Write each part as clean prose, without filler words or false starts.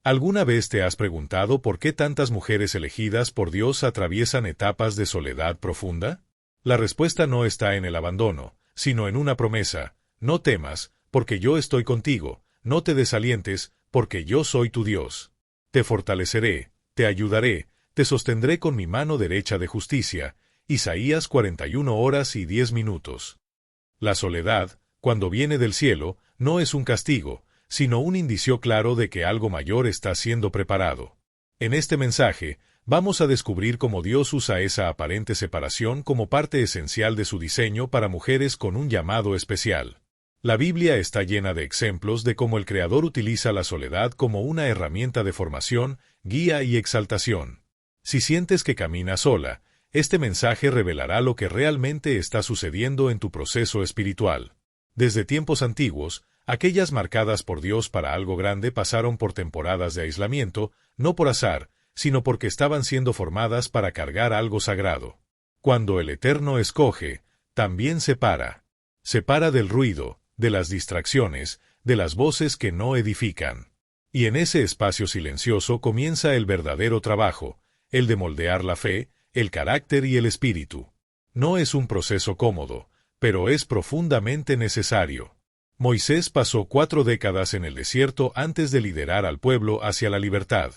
¿Alguna vez te has preguntado por qué tantas mujeres elegidas por Dios atraviesan etapas de soledad profunda? La respuesta no está en el abandono, sino en una promesa: no temas, porque yo estoy contigo, no te desalientes, porque yo soy tu Dios. Te fortaleceré, te ayudaré, te sostendré con mi mano derecha de justicia. Isaías 41 horas y 10 minutos. La soledad, cuando viene del cielo, no es un castigo, sino un indicio claro de que algo mayor está siendo preparado. En este mensaje, vamos a descubrir cómo Dios usa esa aparente separación como parte esencial de su diseño para mujeres con un llamado especial. La Biblia está llena de ejemplos de cómo el Creador utiliza la soledad como una herramienta de formación, guía y exaltación. Si sientes que caminas sola, este mensaje revelará lo que realmente está sucediendo en tu proceso espiritual. Desde tiempos antiguos, aquellas marcadas por Dios para algo grande pasaron por temporadas de aislamiento, no por azar, sino porque estaban siendo formadas para cargar algo sagrado. Cuando el Eterno escoge, también separa. Separa del ruido, de las distracciones, de las voces que no edifican. Y en ese espacio silencioso comienza el verdadero trabajo, el de moldear la fe, el carácter y el espíritu. No es un proceso cómodo, pero es profundamente necesario. Moisés pasó 4 décadas en el desierto antes de liderar al pueblo hacia la libertad.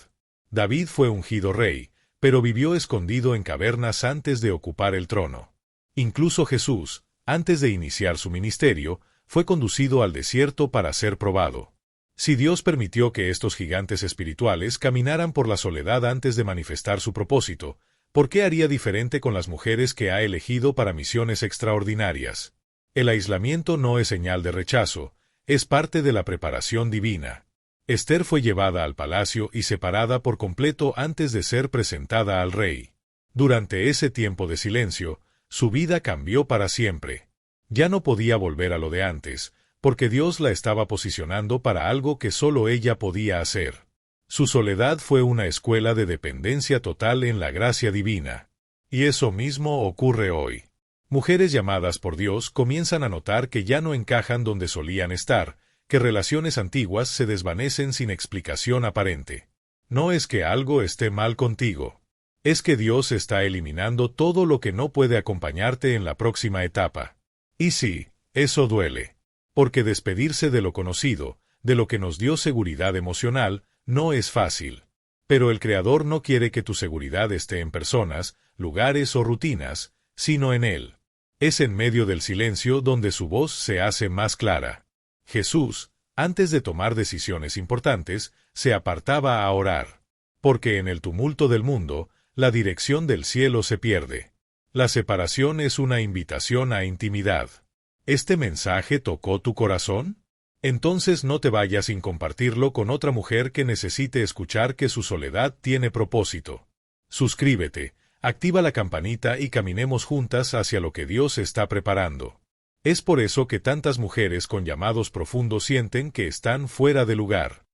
David fue ungido rey, pero vivió escondido en cavernas antes de ocupar el trono. Incluso Jesús, antes de iniciar su ministerio, fue conducido al desierto para ser probado. Si Dios permitió que estos gigantes espirituales caminaran por la soledad antes de manifestar su propósito, ¿por qué haría diferente con las mujeres que ha elegido para misiones extraordinarias? El aislamiento no es señal de rechazo, es parte de la preparación divina. Esther fue llevada al palacio y separada por completo antes de ser presentada al rey. Durante ese tiempo de silencio, su vida cambió para siempre. Ya no podía volver a lo de antes, porque Dios la estaba posicionando para algo que solo ella podía hacer. Su soledad fue una escuela de dependencia total en la gracia divina. Y eso mismo ocurre hoy. Mujeres llamadas por Dios comienzan a notar que ya no encajan donde solían estar, que relaciones antiguas se desvanecen sin explicación aparente. No es que algo esté mal contigo. Es que Dios está eliminando todo lo que no puede acompañarte en la próxima etapa. Y sí, eso duele. Porque despedirse de lo conocido, de lo que nos dio seguridad emocional, no es fácil. Pero el Creador no quiere que tu seguridad esté en personas, lugares o rutinas, sino en Él. Es en medio del silencio donde su voz se hace más clara. Jesús, antes de tomar decisiones importantes, se apartaba a orar. Porque en el tumulto del mundo, la dirección del cielo se pierde. La separación es una invitación a intimidad. ¿Este mensaje tocó tu corazón? Entonces no te vayas sin compartirlo con otra mujer que necesite escuchar que su soledad tiene propósito. Suscríbete, activa la campanita y caminemos juntas hacia lo que Dios está preparando. Es por eso que tantas mujeres con llamados profundos sienten que están fuera de lugar.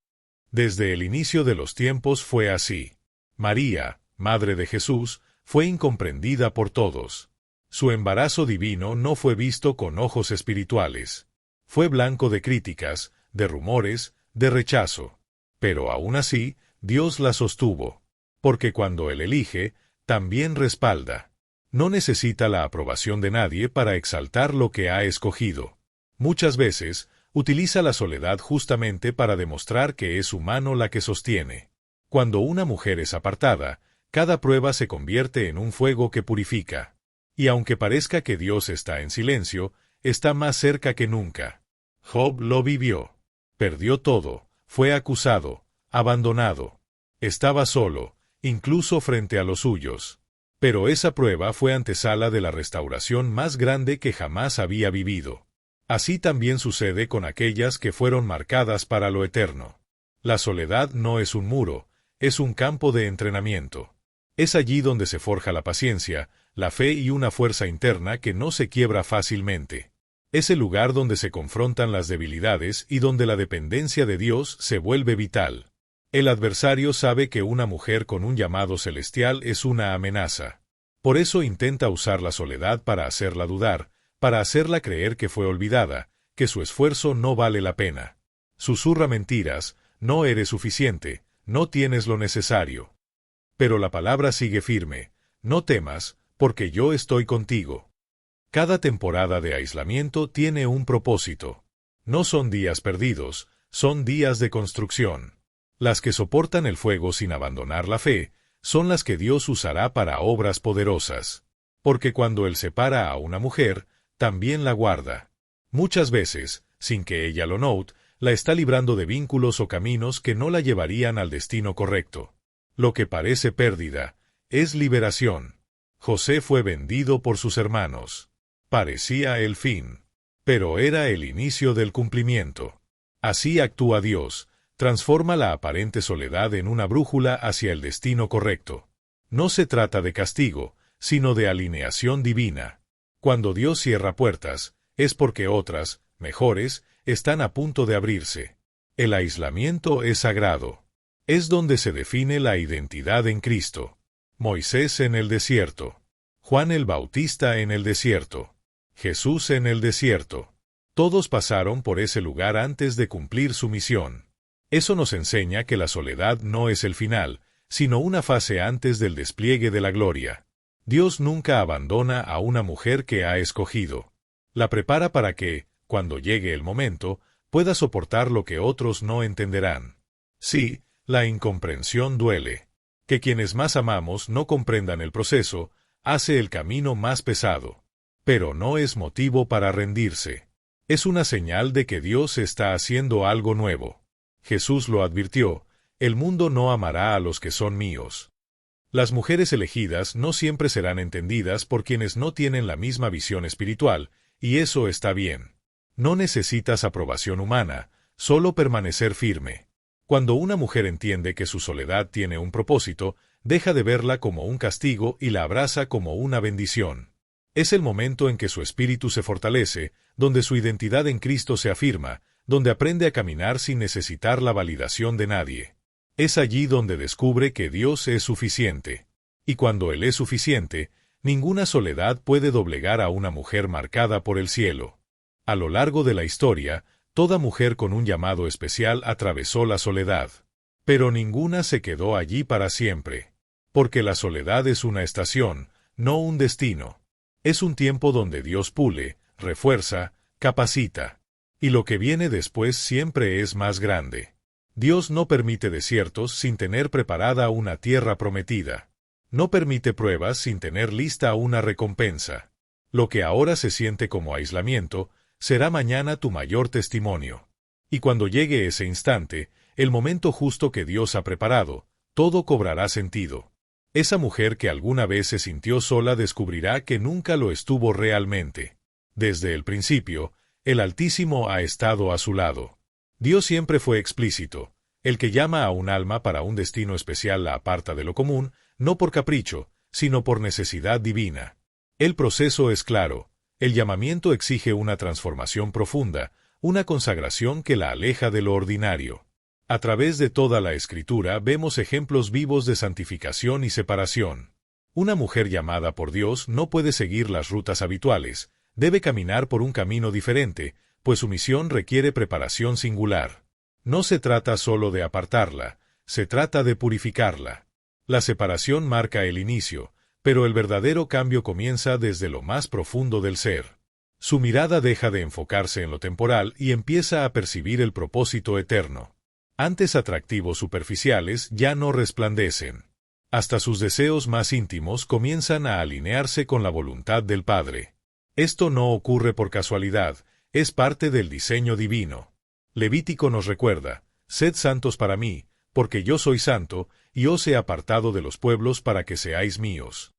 Desde el inicio de los tiempos fue así. María, madre de Jesús, fue incomprendida por todos. Su embarazo divino no fue visto con ojos espirituales. Fue blanco de críticas, de rumores, de rechazo. Pero aún así, Dios la sostuvo. Porque cuando Él elige, también respalda. No necesita la aprobación de nadie para exaltar lo que ha escogido. Muchas veces, utiliza la soledad justamente para demostrar que es su mano la que sostiene. Cuando una mujer es apartada, cada prueba se convierte en un fuego que purifica. Y aunque parezca que Dios está en silencio, está más cerca que nunca. Job lo vivió. Perdió todo, fue acusado, abandonado. Estaba solo, incluso frente a los suyos. Pero esa prueba fue antesala de la restauración más grande que jamás había vivido. Así también sucede con aquellas que fueron marcadas para lo eterno. La soledad no es un muro, es un campo de entrenamiento. Es allí donde se forja la paciencia, la fe y una fuerza interna que no se quiebra fácilmente. Es el lugar donde se confrontan las debilidades y donde la dependencia de Dios se vuelve vital. El adversario sabe que una mujer con un llamado celestial es una amenaza. Por eso intenta usar la soledad para hacerla dudar, para hacerla creer que fue olvidada, que su esfuerzo no vale la pena. Susurra mentiras: no eres suficiente, no tienes lo necesario. Pero la palabra sigue firme, no temas, porque yo estoy contigo. Cada temporada de aislamiento tiene un propósito. No son días perdidos, son días de construcción. Las que soportan el fuego sin abandonar la fe, son las que Dios usará para obras poderosas. Porque cuando Él separa a una mujer, también la guarda. Muchas veces, sin que ella lo note, la está librando de vínculos o caminos que no la llevarían al destino correcto. Lo que parece pérdida, es liberación. José fue vendido por sus hermanos. Parecía el fin, pero era el inicio del cumplimiento. Así actúa Dios, transforma la aparente soledad en una brújula hacia el destino correcto. No se trata de castigo, sino de alineación divina. Cuando Dios cierra puertas, es porque otras, mejores, están a punto de abrirse. El aislamiento es sagrado. Es donde se define la identidad en Cristo. Moisés en el desierto. Juan el Bautista en el desierto. Jesús en el desierto. Todos pasaron por ese lugar antes de cumplir su misión. Eso nos enseña que la soledad no es el final, sino una fase antes del despliegue de la gloria. Dios nunca abandona a una mujer que ha escogido. La prepara para que, cuando llegue el momento, pueda soportar lo que otros no entenderán. Sí, la incomprensión duele. Que quienes más amamos no comprendan el proceso, hace el camino más pesado. Pero no es motivo para rendirse. Es una señal de que Dios está haciendo algo nuevo. Jesús lo advirtió, el mundo no amará a los que son míos. Las mujeres elegidas no siempre serán entendidas por quienes no tienen la misma visión espiritual, y eso está bien. No necesitas aprobación humana, solo permanecer firme. Cuando una mujer entiende que su soledad tiene un propósito, deja de verla como un castigo y la abraza como una bendición. Es el momento en que su espíritu se fortalece, donde su identidad en Cristo se afirma, donde aprende a caminar sin necesitar la validación de nadie. Es allí donde descubre que Dios es suficiente. Y cuando Él es suficiente, ninguna soledad puede doblegar a una mujer marcada por el cielo. A lo largo de la historia, toda mujer con un llamado especial atravesó la soledad. Pero ninguna se quedó allí para siempre. Porque la soledad es una estación, no un destino. Es un tiempo donde Dios pule, refuerza, capacita. Y lo que viene después siempre es más grande. Dios no permite desiertos sin tener preparada una tierra prometida. No permite pruebas sin tener lista una recompensa. Lo que ahora se siente como aislamiento, será mañana tu mayor testimonio. Y cuando llegue ese instante, el momento justo que Dios ha preparado, todo cobrará sentido. Esa mujer que alguna vez se sintió sola descubrirá que nunca lo estuvo realmente. Desde el principio, el Altísimo ha estado a su lado. Dios siempre fue explícito. El que llama a un alma para un destino especial la aparta de lo común, no por capricho, sino por necesidad divina. El proceso es claro. El llamamiento exige una transformación profunda, una consagración que la aleja de lo ordinario. A través de toda la Escritura vemos ejemplos vivos de santificación y separación. Una mujer llamada por Dios no puede seguir las rutas habituales, debe caminar por un camino diferente, pues su misión requiere preparación singular. No se trata solo de apartarla, se trata de purificarla. La separación marca el inicio, pero el verdadero cambio comienza desde lo más profundo del ser. Su mirada deja de enfocarse en lo temporal y empieza a percibir el propósito eterno. Antes atractivos superficiales ya no resplandecen. Hasta sus deseos más íntimos comienzan a alinearse con la voluntad del Padre. Esto no ocurre por casualidad, es parte del diseño divino. Levítico nos recuerda, «Sed santos para mí, porque yo soy santo, y os he apartado de los pueblos para que seáis míos».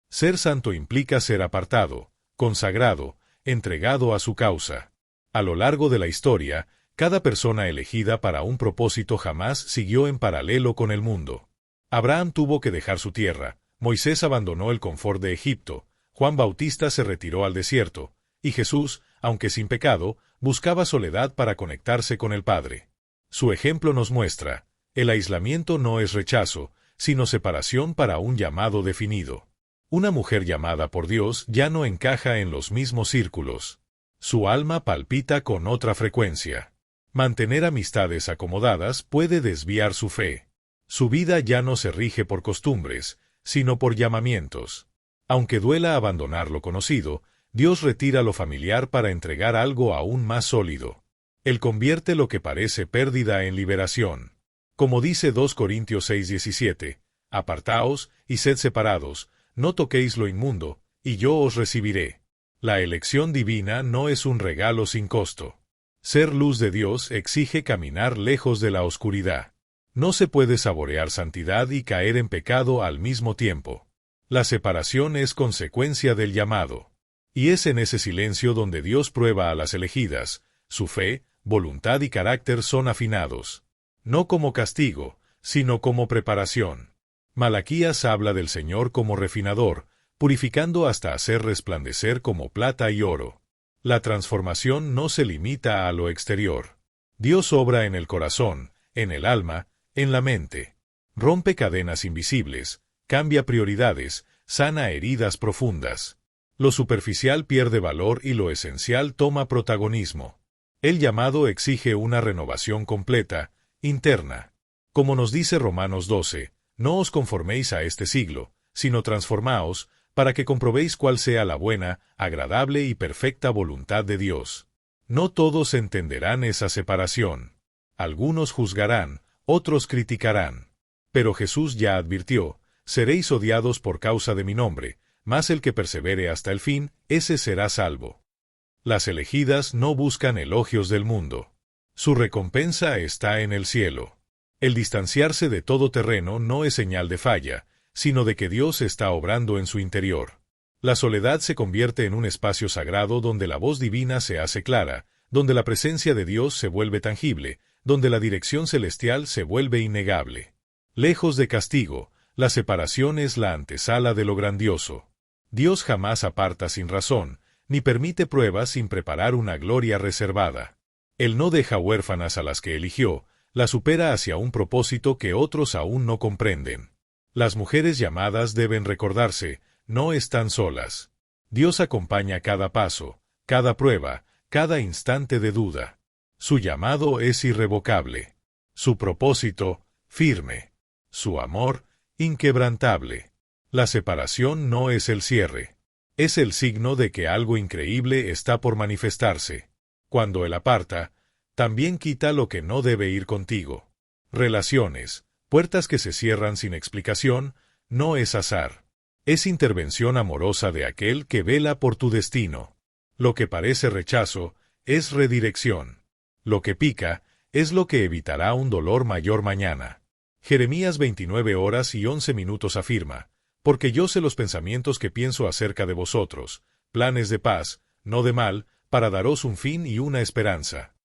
Ser santo implica ser apartado, consagrado, entregado a su causa. A lo largo de la historia, cada persona elegida para un propósito jamás siguió en paralelo con el mundo. Abraham tuvo que dejar su tierra, Moisés abandonó el confort de Egipto, Juan Bautista se retiró al desierto, y Jesús, aunque sin pecado, buscaba soledad para conectarse con el Padre. Su ejemplo nos muestra, el aislamiento no es rechazo, sino separación para un llamado definido. Una mujer llamada por Dios ya no encaja en los mismos círculos. Su alma palpita con otra frecuencia. Mantener amistades acomodadas puede desviar su fe. Su vida ya no se rige por costumbres, sino por llamamientos. Aunque duela abandonar lo conocido, Dios retira lo familiar para entregar algo aún más sólido. Él convierte lo que parece pérdida en liberación. Como dice 2 Corintios 6:17, apartaos y sed separados, no toquéis lo inmundo, y yo os recibiré. La elección divina no es un regalo sin costo. Ser luz de Dios exige caminar lejos de la oscuridad. No se puede saborear santidad y caer en pecado al mismo tiempo. La separación es consecuencia del llamado. Y es en ese silencio donde Dios prueba a las elegidas. Su fe, voluntad y carácter son afinados. No como castigo, sino como preparación. Malaquías habla del Señor como refinador, purificando hasta hacer resplandecer como plata y oro. La transformación no se limita a lo exterior. Dios obra en el corazón, en el alma, en la mente. Rompe cadenas invisibles, cambia prioridades, sana heridas profundas. Lo superficial pierde valor y lo esencial toma protagonismo. El llamado exige una renovación completa, interna. Como nos dice Romanos 12, no os conforméis a este siglo, sino transformaos, para que comprobéis cuál sea la buena, agradable y perfecta voluntad de Dios. No todos entenderán esa separación. Algunos juzgarán, otros criticarán. Pero Jesús ya advirtió, seréis odiados por causa de mi nombre, mas el que persevere hasta el fin, ese será salvo. Las elegidas no buscan elogios del mundo. Su recompensa está en el cielo. El distanciarse de todo terreno no es señal de falla, sino de que Dios está obrando en su interior. La soledad se convierte en un espacio sagrado donde la voz divina se hace clara, donde la presencia de Dios se vuelve tangible, donde la dirección celestial se vuelve innegable. Lejos de castigo, la separación es la antesala de lo grandioso. Dios jamás aparta sin razón, ni permite pruebas sin preparar una gloria reservada. Él no deja huérfanas a las que eligió, las supera hacia un propósito que otros aún no comprenden. Las mujeres llamadas deben recordarse, no están solas. Dios acompaña cada paso, cada prueba, cada instante de duda. Su llamado es irrevocable. Su propósito, firme. Su amor, inquebrantable. La separación no es el cierre. Es el signo de que algo increíble está por manifestarse. Cuando Él aparta, también quita lo que no debe ir contigo. Relaciones, puertas que se cierran sin explicación, no es azar. Es intervención amorosa de aquel que vela por tu destino. Lo que parece rechazo, es redirección. Lo que pica, es lo que evitará un dolor mayor mañana. Jeremías 29:11 afirma, porque yo sé los pensamientos que pienso acerca de vosotros, planes de paz, no de mal, para daros un fin y una esperanza.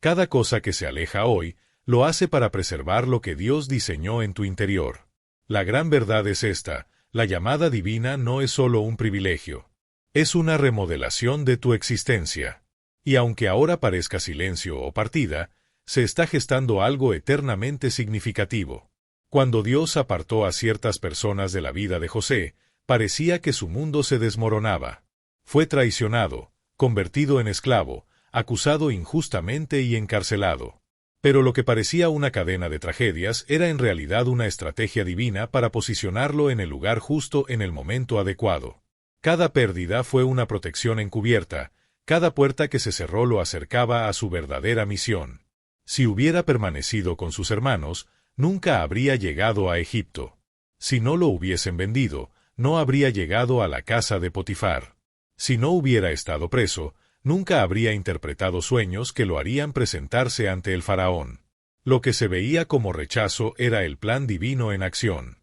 Cada cosa que se aleja hoy, lo hace para preservar lo que Dios diseñó en tu interior. La gran verdad es esta, la llamada divina no es solo un privilegio. Es una remodelación de tu existencia. Y aunque ahora parezca silencio o partida, se está gestando algo eternamente significativo. Cuando Dios apartó a ciertas personas de la vida de José, parecía que su mundo se desmoronaba. Fue traicionado, convertido en esclavo, acusado injustamente y encarcelado. Pero lo que parecía una cadena de tragedias era en realidad una estrategia divina para posicionarlo en el lugar justo en el momento adecuado. Cada pérdida fue una protección encubierta, cada puerta que se cerró lo acercaba a su verdadera misión. Si hubiera permanecido con sus hermanos, nunca habría llegado a Egipto. Si no lo hubiesen vendido, no habría llegado a la casa de Potifar. Si no hubiera estado preso, nunca habría interpretado sueños que lo harían presentarse ante el faraón. Lo que se veía como rechazo era el plan divino en acción.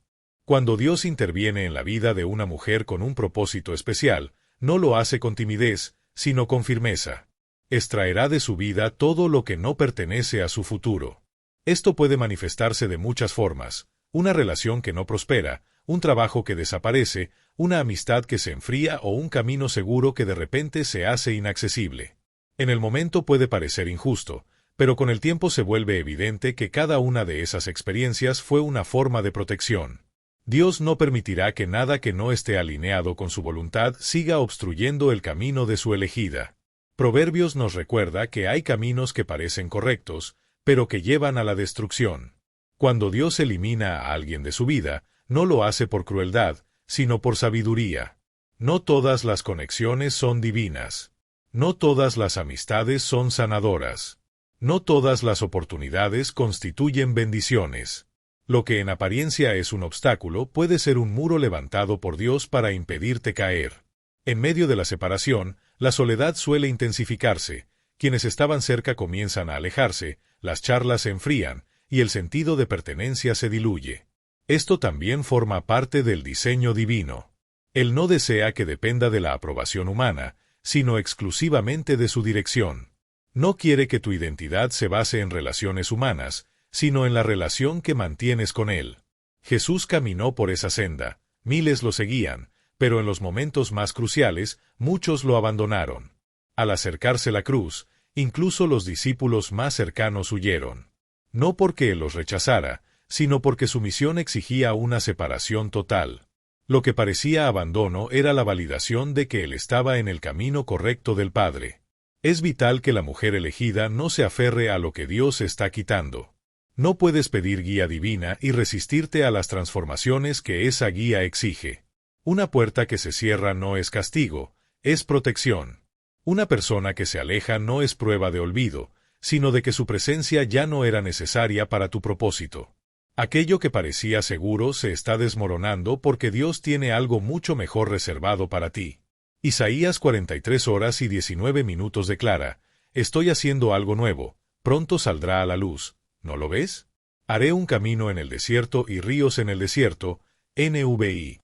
Cuando Dios interviene en la vida de una mujer con un propósito especial, no lo hace con timidez, sino con firmeza. Extraerá de su vida todo lo que no pertenece a su futuro. Esto puede manifestarse de muchas formas: una relación que no prospera, un trabajo que desaparece, una amistad que se enfría o un camino seguro que de repente se hace inaccesible. En el momento puede parecer injusto, pero con el tiempo se vuelve evidente que cada una de esas experiencias fue una forma de protección. Dios no permitirá que nada que no esté alineado con su voluntad siga obstruyendo el camino de su elegida. Proverbios nos recuerda que hay caminos que parecen correctos, pero que llevan a la destrucción. Cuando Dios elimina a alguien de su vida, no lo hace por crueldad, sino por sabiduría. No todas las conexiones son divinas. No todas las amistades son sanadoras. No todas las oportunidades constituyen bendiciones. Lo que en apariencia es un obstáculo puede ser un muro levantado por Dios para impedirte caer. En medio de la separación, la soledad suele intensificarse, quienes estaban cerca comienzan a alejarse, las charlas se enfrían, y el sentido de pertenencia se diluye. Esto también forma parte del diseño divino. Él no desea que dependa de la aprobación humana, sino exclusivamente de su dirección. No quiere que tu identidad se base en relaciones humanas, sino en la relación que mantienes con Él. Jesús caminó por esa senda, miles lo seguían, pero en los momentos más cruciales, muchos lo abandonaron. Al acercarse la cruz, incluso los discípulos más cercanos huyeron. No porque Él los rechazara, sino porque su misión exigía una separación total. Lo que parecía abandono era la validación de que Él estaba en el camino correcto del Padre. Es vital que la mujer elegida no se aferre a lo que Dios está quitando. No puedes pedir guía divina y resistirte a las transformaciones que esa guía exige. Una puerta que se cierra no es castigo, es protección. Una persona que se aleja no es prueba de olvido, sino de que su presencia ya no era necesaria para tu propósito. Aquello que parecía seguro se está desmoronando porque Dios tiene algo mucho mejor reservado para ti. Isaías 43:19 declara: Estoy haciendo algo nuevo, pronto saldrá a la luz. ¿No lo ves? Haré un camino en el desierto y ríos en el desierto. NVI.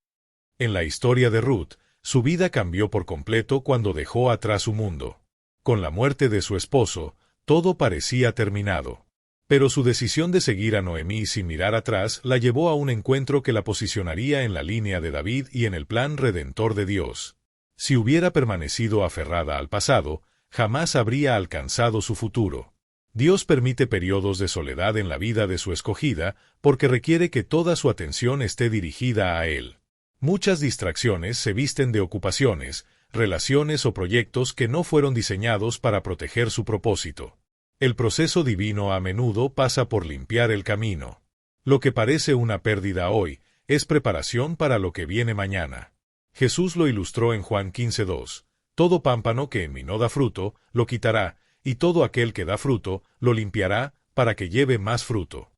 En la historia de Ruth, su vida cambió por completo cuando dejó atrás su mundo. Con la muerte de su esposo, todo parecía terminado. Pero su decisión de seguir a Noemí sin mirar atrás la llevó a un encuentro que la posicionaría en la línea de David y en el plan redentor de Dios. Si hubiera permanecido aferrada al pasado, jamás habría alcanzado su futuro. Dios permite periodos de soledad en la vida de su escogida porque requiere que toda su atención esté dirigida a Él. Muchas distracciones se visten de ocupaciones, relaciones o proyectos que no fueron diseñados para proteger su propósito. El proceso divino a menudo pasa por limpiar el camino. Lo que parece una pérdida hoy, es preparación para lo que viene mañana. Jesús lo ilustró en Juan 15:2. Todo pámpano que en mí no da fruto, lo quitará, y todo aquel que da fruto, lo limpiará, para que lleve más fruto.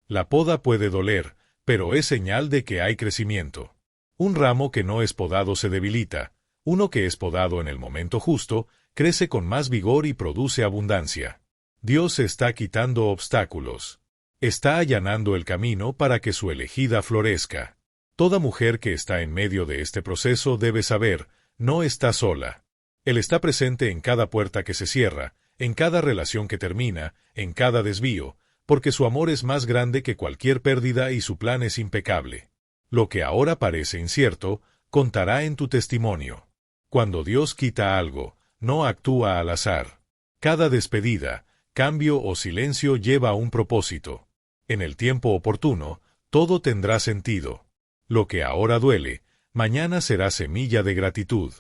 La poda puede doler, pero es señal de que hay crecimiento. Un ramo que no es podado se debilita, uno que es podado en el momento justo, crece con más vigor y produce abundancia. Dios está quitando obstáculos. Está allanando el camino para que su elegida florezca. Toda mujer que está en medio de este proceso debe saber, no está sola. Él está presente en cada puerta que se cierra, en cada relación que termina, en cada desvío, porque su amor es más grande que cualquier pérdida y su plan es impecable. Lo que ahora parece incierto, contará en tu testimonio. Cuando Dios quita algo, no actúa al azar. Cada despedida, cambio o silencio lleva un propósito. En el tiempo oportuno, todo tendrá sentido. Lo que ahora duele, mañana será semilla de gratitud.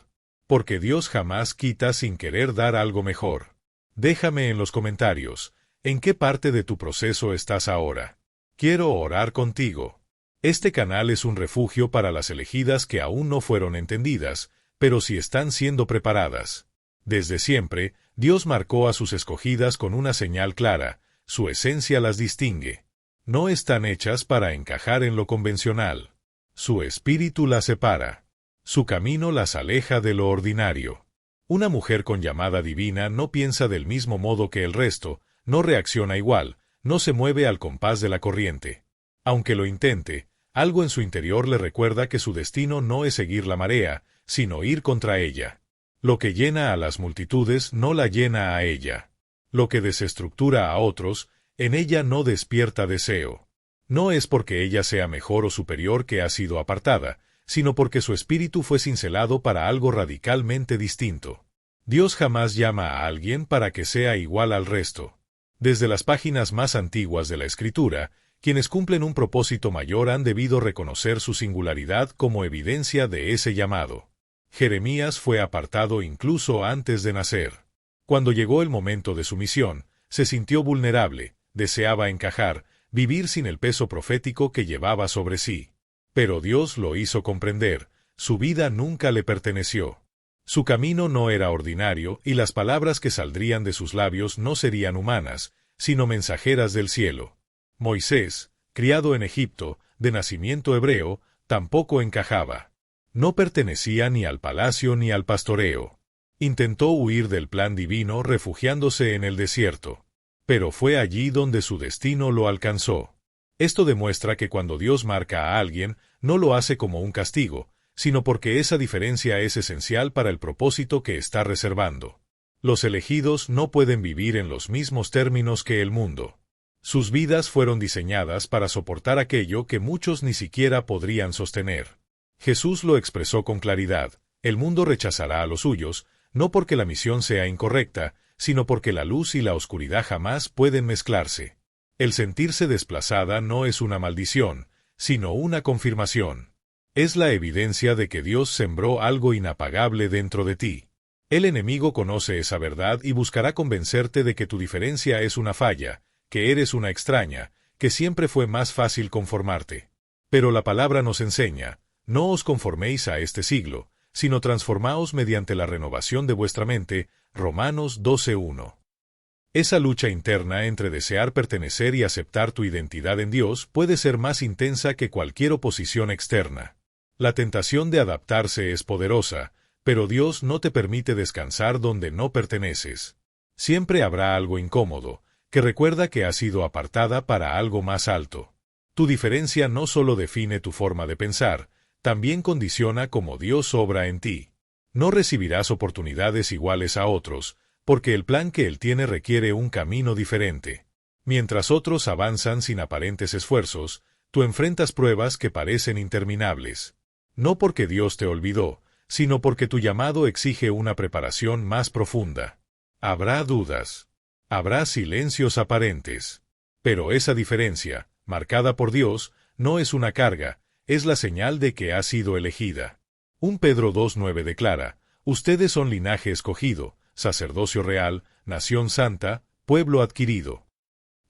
Porque Dios jamás quita sin querer dar algo mejor. Déjame en los comentarios, ¿en qué parte de tu proceso estás ahora? Quiero orar contigo. Este canal es un refugio para las elegidas que aún no fueron entendidas, pero sí están siendo preparadas. Desde siempre, Dios marcó a sus escogidas con una señal clara, su esencia las distingue. No están hechas para encajar en lo convencional. Su espíritu las separa. Su camino las aleja de lo ordinario. Una mujer con llamada divina no piensa del mismo modo que el resto, no reacciona igual, no se mueve al compás de la corriente. Aunque lo intente, algo en su interior le recuerda que su destino no es seguir la marea, sino ir contra ella. Lo que llena a las multitudes no la llena a ella. Lo que desestructura a otros, en ella no despierta deseo. No es porque ella sea mejor o superior que ha sido apartada, sino porque su espíritu fue cincelado para algo radicalmente distinto. Dios jamás llama a alguien para que sea igual al resto. Desde las páginas más antiguas de la Escritura, quienes cumplen un propósito mayor han debido reconocer su singularidad como evidencia de ese llamado. Jeremías fue apartado incluso antes de nacer. Cuando llegó el momento de su misión, se sintió vulnerable, deseaba encajar, vivir sin el peso profético que llevaba sobre sí. Pero Dios lo hizo comprender, su vida nunca le perteneció. Su camino no era ordinario y las palabras que saldrían de sus labios no serían humanas, sino mensajeras del cielo. Moisés, criado en Egipto, de nacimiento hebreo, tampoco encajaba. No pertenecía ni al palacio ni al pastoreo. Intentó huir del plan divino refugiándose en el desierto. Pero fue allí donde su destino lo alcanzó. Esto demuestra que cuando Dios marca a alguien, no lo hace como un castigo, sino porque esa diferencia es esencial para el propósito que está reservando. Los elegidos no pueden vivir en los mismos términos que el mundo. Sus vidas fueron diseñadas para soportar aquello que muchos ni siquiera podrían sostener. Jesús lo expresó con claridad: el mundo rechazará a los suyos, no porque la misión sea incorrecta, sino porque la luz y la oscuridad jamás pueden mezclarse. El sentirse desplazada no es una maldición, sino una confirmación. Es la evidencia de que Dios sembró algo inapagable dentro de ti. El enemigo conoce esa verdad y buscará convencerte de que tu diferencia es una falla, que eres una extraña, que siempre fue más fácil conformarte. Pero la palabra nos enseña: no os conforméis a este siglo, sino transformaos mediante la renovación de vuestra mente. Romanos 12:1. Esa lucha interna entre desear pertenecer y aceptar tu identidad en Dios puede ser más intensa que cualquier oposición externa. La tentación de adaptarse es poderosa, pero Dios no te permite descansar donde no perteneces. Siempre habrá algo incómodo, que recuerda que has sido apartada para algo más alto. Tu diferencia no solo define tu forma de pensar, también condiciona cómo Dios obra en ti. No recibirás oportunidades iguales a otros, porque el plan que Él tiene requiere un camino diferente. Mientras otros avanzan sin aparentes esfuerzos, tú enfrentas pruebas que parecen interminables. No porque Dios te olvidó, sino porque tu llamado exige una preparación más profunda. Habrá dudas. Habrá silencios aparentes. Pero esa diferencia, marcada por Dios, no es una carga, es la señal de que has sido elegida. 1 Pedro 2:9 declara: ustedes son linaje escogido, sacerdocio real, nación santa, pueblo adquirido.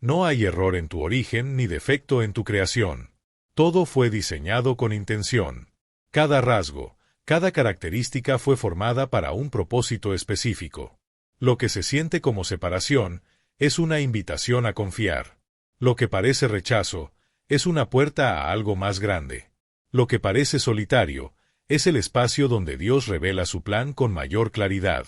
No hay error en tu origen ni defecto en tu creación. Todo fue diseñado con intención. Cada rasgo, cada característica fue formada para un propósito específico. Lo que se siente como separación es una invitación a confiar. Lo que parece rechazo es una puerta a algo más grande. Lo que parece solitario es el espacio donde Dios revela su plan con mayor claridad.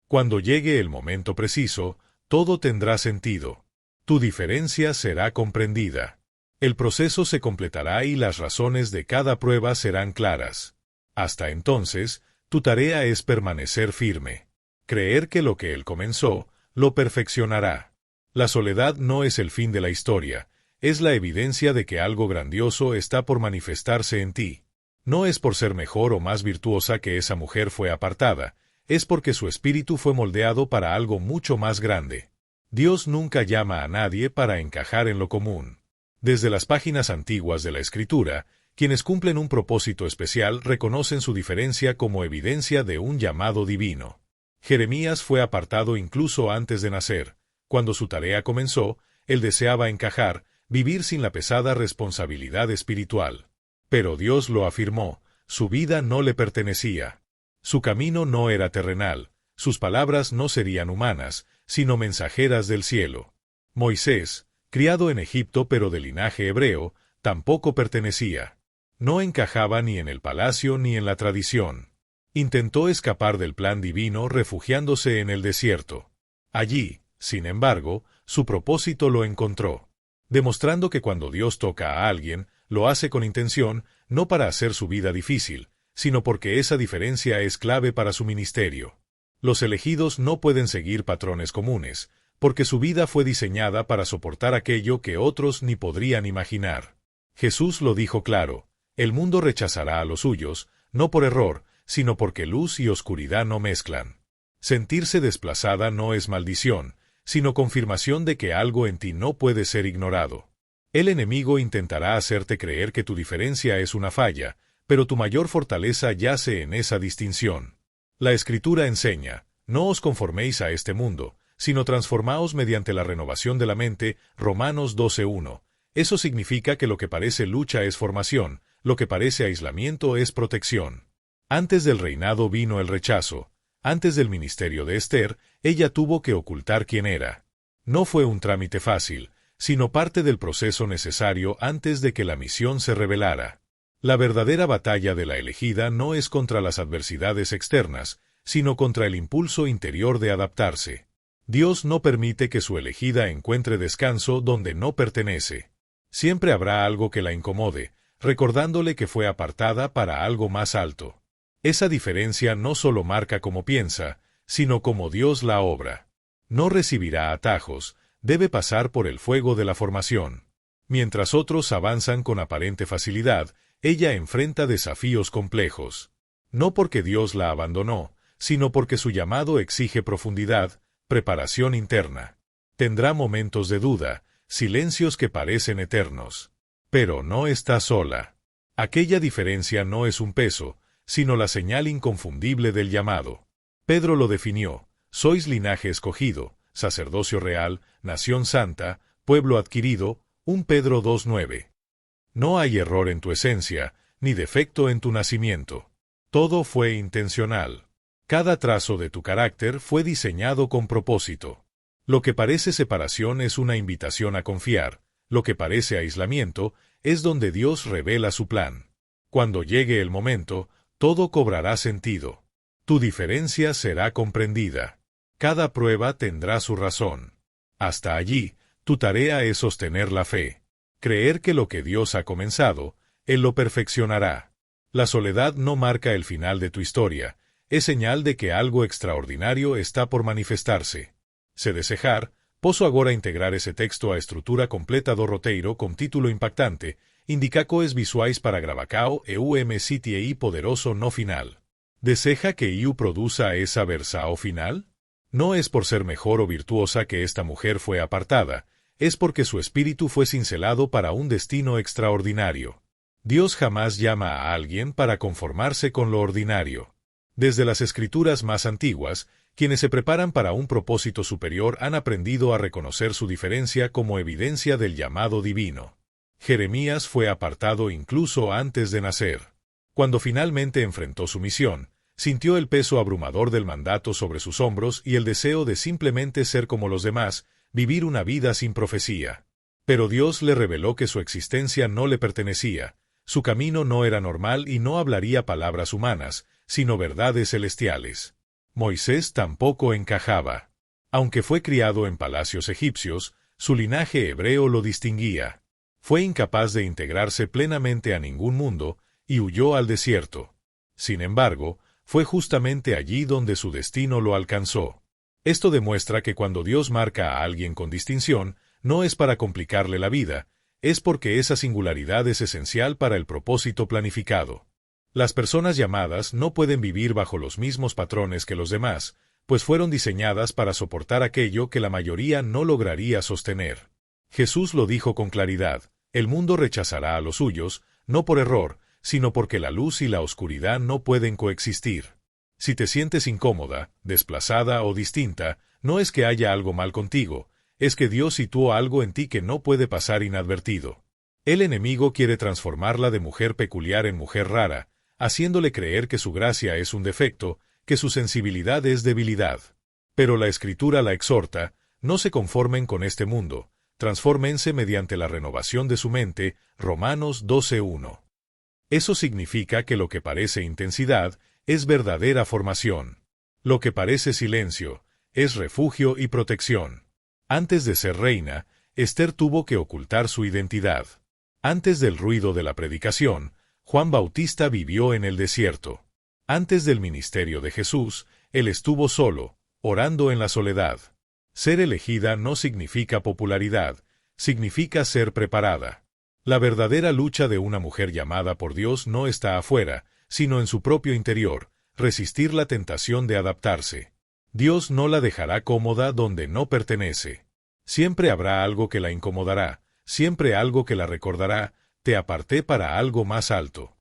Cuando llegue el momento preciso, todo tendrá sentido. Tu diferencia será comprendida. El proceso se completará y las razones de cada prueba serán claras. Hasta entonces, tu tarea es permanecer firme. Creer que lo que Él comenzó, lo perfeccionará. La soledad no es el fin de la historia, es la evidencia de que algo grandioso está por manifestarse en ti. No es por ser mejor o más virtuosa que esa mujer fue apartada, es porque su espíritu fue moldeado para algo mucho más grande. Dios nunca llama a nadie para encajar en lo común. Desde las páginas antiguas de la Escritura, quienes cumplen un propósito especial reconocen su diferencia como evidencia de un llamado divino. Jeremías fue apartado incluso antes de nacer. Cuando su tarea comenzó, él deseaba encajar, vivir sin la pesada responsabilidad espiritual. Pero Dios lo afirmó: su vida no le pertenecía. Su camino no era terrenal, sus palabras no serían humanas, sino mensajeras del cielo. Moisés, criado en Egipto pero de linaje hebreo, tampoco pertenecía. No encajaba ni en el palacio ni en la tradición. Intentó escapar del plan divino refugiándose en el desierto. Allí, sin embargo, su propósito lo encontró, demostrando que cuando Dios toca a alguien, lo hace con intención, no para hacer su vida difícil, sino porque esa diferencia es clave para su ministerio. Los elegidos no pueden seguir patrones comunes, porque su vida fue diseñada para soportar aquello que otros ni podrían imaginar. Jesús lo dijo claro: el mundo rechazará a los suyos, no por error, sino porque luz y oscuridad no mezclan. Sentirse desplazada no es maldición, sino confirmación de que algo en ti no puede ser ignorado. El enemigo intentará hacerte creer que tu diferencia es una falla, pero tu mayor fortaleza yace en esa distinción. La Escritura enseña: no os conforméis a este mundo, sino transformaos mediante la renovación de la mente. Romanos 12:1. Eso significa que lo que parece lucha es formación, lo que parece aislamiento es protección. Antes del reinado vino el rechazo. Antes del ministerio de Esther, ella tuvo que ocultar quién era. No fue un trámite fácil, sino parte del proceso necesario antes de que la misión se revelara. La verdadera batalla de la elegida no es contra las adversidades externas, sino contra el impulso interior de adaptarse. Dios no permite que su elegida encuentre descanso donde no pertenece. Siempre habrá algo que la incomode, recordándole que fue apartada para algo más alto. Esa diferencia no solo marca cómo piensa, sino cómo Dios la obra. No recibirá atajos, debe pasar por el fuego de la formación. Mientras otros avanzan con aparente facilidad, ella enfrenta desafíos complejos. No porque Dios la abandonó, sino porque su llamado exige profundidad, preparación interna. Tendrá momentos de duda, silencios que parecen eternos. Pero no está sola. Aquella diferencia no es un peso, sino la señal inconfundible del llamado. Pedro lo definió: sois linaje escogido, sacerdocio real, nación santa, pueblo adquirido, 1 Pedro 2:9. No hay error en tu esencia, ni defecto en tu nacimiento. Todo fue intencional. Cada trazo de tu carácter fue diseñado con propósito. Lo que parece separación es una invitación a confiar, lo que parece aislamiento es donde Dios revela su plan. Cuando llegue el momento, todo cobrará sentido. Tu diferencia será comprendida. Cada prueba tendrá su razón. Hasta allí, tu tarea es sostener la fe. Creer que lo que Dios ha comenzado, Él lo perfeccionará. La soledad no marca el final de tu historia, es señal de que algo extraordinario está por manifestarse. Se desejar, posso agora integrar esse texto à estrutura completa do roteiro com título impactante, indica coes visuais para Gravacao e UMCTI poderoso no final. ¿Deseja que Iu produza esa versao final? No es por ser mejor o virtuosa que esta mujer fue apartada, es porque su espíritu fue cincelado para un destino extraordinario. Dios jamás llama a alguien para conformarse con lo ordinario. Desde las escrituras más antiguas, quienes se preparan para un propósito superior han aprendido a reconocer su diferencia como evidencia del llamado divino. Jeremías fue apartado incluso antes de nacer. Cuando finalmente enfrentó su misión, sintió el peso abrumador del mandato sobre sus hombros y el deseo de simplemente ser como los demás, vivir una vida sin profecía. Pero Dios le reveló que su existencia no le pertenecía, su camino no era normal y no hablaría palabras humanas, sino verdades celestiales. Moisés tampoco encajaba. Aunque fue criado en palacios egipcios, su linaje hebreo lo distinguía. Fue incapaz de integrarse plenamente a ningún mundo y huyó al desierto. Sin embargo, fue justamente allí donde su destino lo alcanzó. Esto demuestra que cuando Dios marca a alguien con distinción, no es para complicarle la vida, es porque esa singularidad es esencial para el propósito planificado. Las personas llamadas no pueden vivir bajo los mismos patrones que los demás, pues fueron diseñadas para soportar aquello que la mayoría no lograría sostener. Jesús lo dijo con claridad: el mundo rechazará a los suyos, no por error, sino porque la luz y la oscuridad no pueden coexistir. Si te sientes incómoda, desplazada o distinta, no es que haya algo mal contigo, es que Dios situó algo en ti que no puede pasar inadvertido. El enemigo quiere transformarla de mujer peculiar en mujer rara, haciéndole creer que su gracia es un defecto, que su sensibilidad es debilidad. Pero la Escritura la exhorta: no se conformen con este mundo, transfórmense mediante la renovación de su mente, Romanos 12:1. Eso significa que lo que parece intensidad es verdadera formación. Lo que parece silencio es refugio y protección. Antes de ser reina, Esther tuvo que ocultar su identidad. Antes del ruido de la predicación, Juan Bautista vivió en el desierto. Antes del ministerio de Jesús, él estuvo solo, orando en la soledad. Ser elegida no significa popularidad, significa ser preparada. La verdadera lucha de una mujer llamada por Dios no está afuera, sino en su propio interior, resistir la tentación de adaptarse. Dios no la dejará cómoda donde no pertenece. Siempre habrá algo que la incomodará, siempre algo que la recordará: te aparté para algo más alto.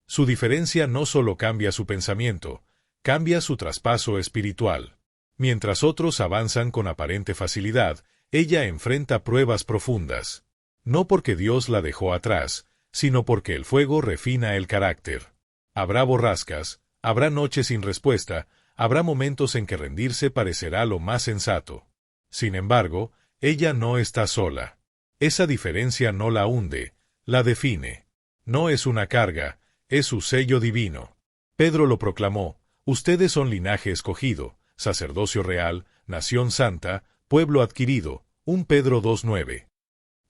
Su diferencia no solo cambia su pensamiento, cambia su traspaso espiritual. Mientras otros avanzan con aparente facilidad, ella enfrenta pruebas profundas. No porque Dios la dejó atrás, sino porque el fuego refina el carácter. Habrá borrascas, habrá noches sin respuesta, habrá momentos en que rendirse parecerá lo más sensato. Sin embargo, ella no está sola. Esa diferencia no la hunde, la define. No es una carga, es su sello divino. Pedro lo proclamó: ustedes son linaje escogido, sacerdocio real, nación santa, pueblo adquirido. 1 Pedro 2:9.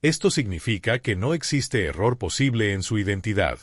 Esto significa que no existe error posible en su identidad.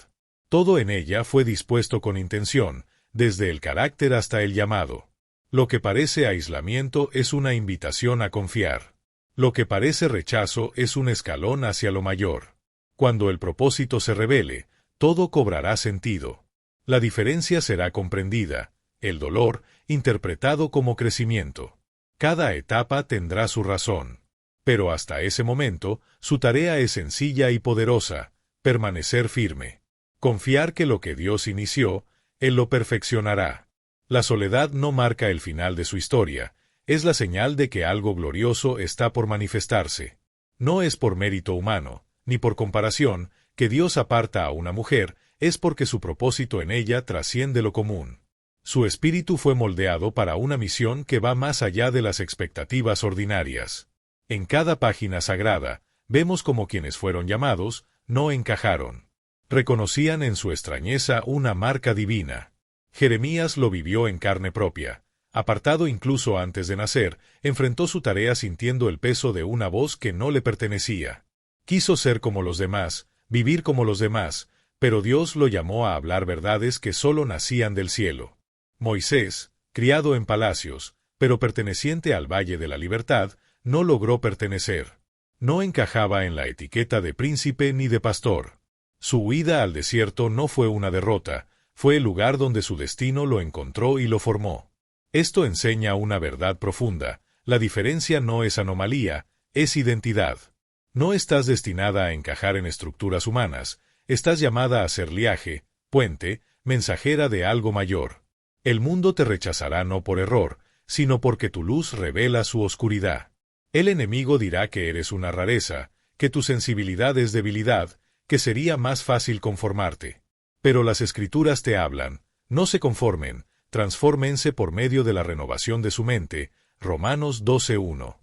Todo en ella fue dispuesto con intención, desde el carácter hasta el llamado. Lo que parece aislamiento es una invitación a confiar. Lo que parece rechazo es un escalón hacia lo mayor. Cuando el propósito se revele, todo cobrará sentido. La diferencia será comprendida, el dolor interpretado como crecimiento. Cada etapa tendrá su razón. Pero hasta ese momento, su tarea es sencilla y poderosa: permanecer firme. Confiar que lo que Dios inició, Él lo perfeccionará. La soledad no marca el final de su historia, es la señal de que algo glorioso está por manifestarse. No es por mérito humano, ni por comparación, que Dios aparta a una mujer, es porque su propósito en ella trasciende lo común. Su espíritu fue moldeado para una misión que va más allá de las expectativas ordinarias. En cada página sagrada, vemos cómo quienes fueron llamados, no encajaron. Reconocían en su extrañeza una marca divina. Jeremías lo vivió en carne propia. Apartado incluso antes de nacer, enfrentó su tarea sintiendo el peso de una voz que no le pertenecía. Quiso ser como los demás, vivir como los demás, pero Dios lo llamó a hablar verdades que solo nacían del cielo. Moisés, criado en palacios, pero perteneciente al Valle de la Libertad, no logró pertenecer. No encajaba en la etiqueta de príncipe ni de pastor. Su huida al desierto no fue una derrota, fue el lugar donde su destino lo encontró y lo formó. Esto enseña una verdad profunda: la diferencia no es anomalía, es identidad. No estás destinada a encajar en estructuras humanas, estás llamada a ser liaje, puente, mensajera de algo mayor. El mundo te rechazará no por error, sino porque tu luz revela su oscuridad. El enemigo dirá que eres una rareza, que tu sensibilidad es debilidad, que sería más fácil conformarte. Pero las Escrituras te hablan: no se conformen, transfórmense por medio de la renovación de su mente. Romanos 12:1.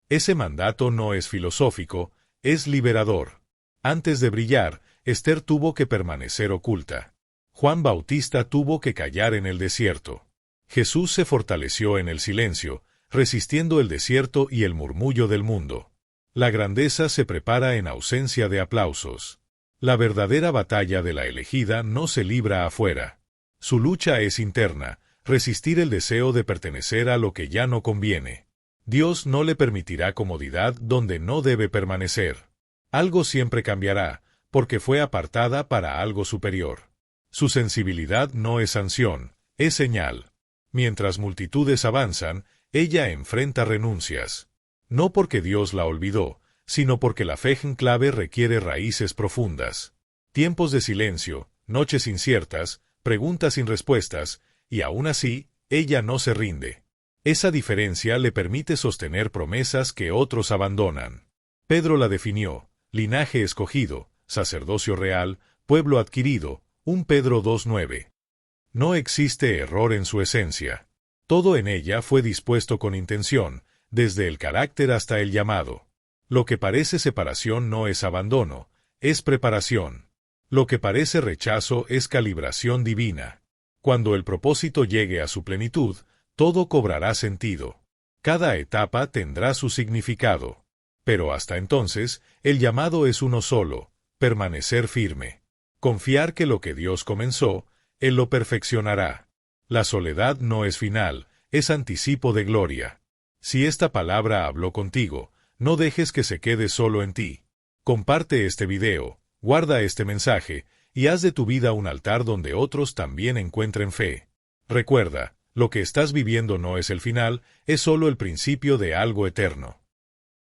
Ese mandato no es filosófico, es liberador. Antes de brillar, Esther tuvo que permanecer oculta. Juan Bautista tuvo que callar en el desierto. Jesús se fortaleció en el silencio, resistiendo el desierto y el murmullo del mundo. La grandeza se prepara en ausencia de aplausos. La verdadera batalla de la elegida no se libra afuera. Su lucha es interna, resistir el deseo de pertenecer a lo que ya no conviene. Dios no le permitirá comodidad donde no debe permanecer. Algo siempre cambiará, porque fue apartada para algo superior. Su sensibilidad no es sanción, es señal. Mientras multitudes avanzan, ella enfrenta renuncias. No porque Dios la olvidó, sino porque la fe en clave requiere raíces profundas. Tiempos de silencio, noches inciertas, preguntas sin respuestas, y aún así, ella no se rinde. Esa diferencia le permite sostener promesas que otros abandonan. Pedro la definió: linaje escogido, sacerdocio real, pueblo adquirido. 1 Pedro 2:9. No existe error en su esencia. Todo en ella fue dispuesto con intención, desde el carácter hasta el llamado. Lo que parece separación no es abandono, es preparación. Lo que parece rechazo es calibración divina. Cuando el propósito llegue a su plenitud, todo cobrará sentido. Cada etapa tendrá su significado. Pero hasta entonces, el llamado es uno solo: permanecer firme. Confiar que lo que Dios comenzó, Él lo perfeccionará. La soledad no es final, es anticipo de gloria. Si esta palabra habló contigo, no dejes que se quede solo en ti. Comparte este video, guarda este mensaje, y haz de tu vida un altar donde otros también encuentren fe. Recuerda, lo que estás viviendo no es el final, es solo el principio de algo eterno.